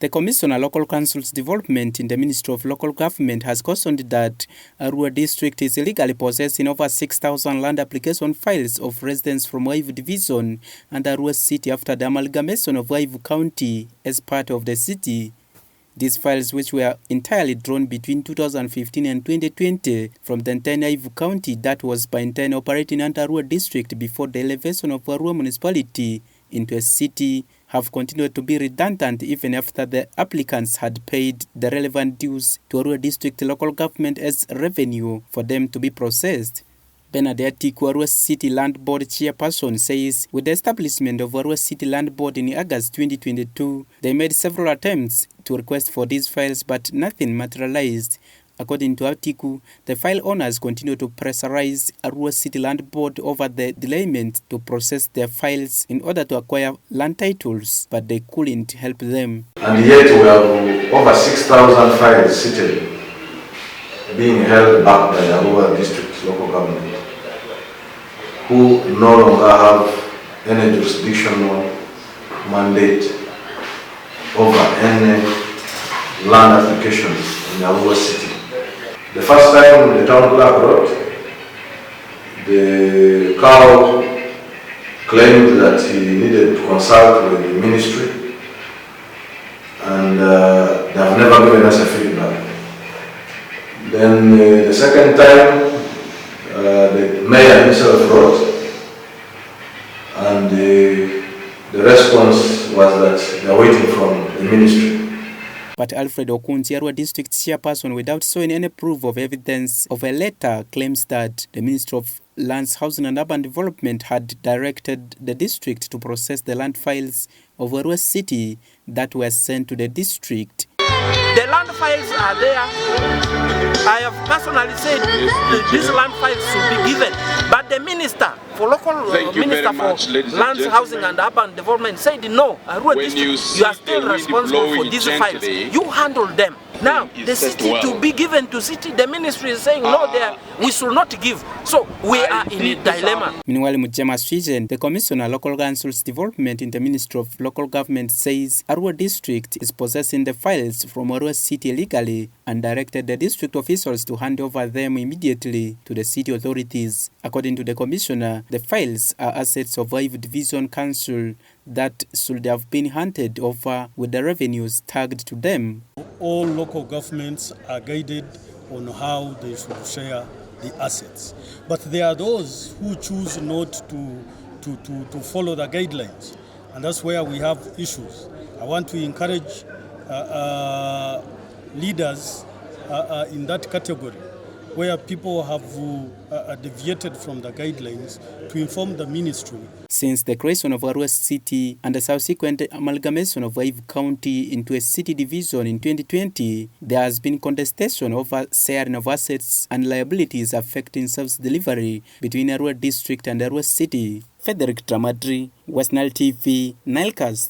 The Commissioner Local Council's Development in the Ministry of Local Government has cautioned that Arua district is illegally possessing over 6,000 land application files of residents from Ayivu division and Arua city after the amalgamation of Ayivu county as part of the city. These files, which were entirely drawn between 2015 and 2020 from the entire Ayivu county that was by then operating under Arua district before the elevation of Arua municipality into a city, have continued to be redundant even after the applicants had paid the relevant dues to Arua district local government as revenue for them to be processed. Bernadette Tiku, Arua City Land Board chairperson, says with the establishment of Arua City Land Board in August 2022, they made several attempts to request for these files, but nothing materialized. According to Atiku, the file owners continue to pressurize Arua City Land Board over the delayment to process their files in order to acquire land titles, but they couldn't help them. And yet we have over 6,000 files sitting, being held back by the Arua district local government, who no longer have any jurisdictional mandate over any land applications in Arua City. The first time the town clerk wrote, the cow claimed that he needed to consult with the ministry, and they have never given us a feedback. Then the second time, the mayor himself wrote, and the response was that they are waiting from the ministry. But Alfred Okunzi, Arua district chairperson, without showing any proof of evidence of a letter, claims that the Ministry of Lands, Housing and Urban Development had directed the district to process the land files of Arua City that were sent to the district. The land files are there. I have personally said these land files should be given, but the minister for local minister for lands, housing and urban development said no. Arua district, you are still responsible for these files. You handle them. Now the city to be given to city, the ministry is saying no, there we should not give. So we are in a dilemma. Meanwhile, Mujema Swizen, the Commissioner Local Council's Development in the Ministry of Local Government, says Arua district is possessing the files from Arua City illegally and directed the district officials to hand over them immediately to the city authorities. According to the Commissioner, the files are assets of Ayivu Division Council that should have been handed over with the revenues tagged to them. All local governments are guided on how they should share the assets. But there are those who choose not to follow the guidelines. And that's where we have issues. I want to encourage leaders in that category, where people have deviated from the guidelines, to inform the ministry. Since the creation of Arua City and the subsequent amalgamation of Ayivu County into a city division in 2020, there has been contestation over sharing of assets and liabilities affecting service delivery between Arua District and Arua City. Frederick Tramadri, West Nile TV, Nilecast.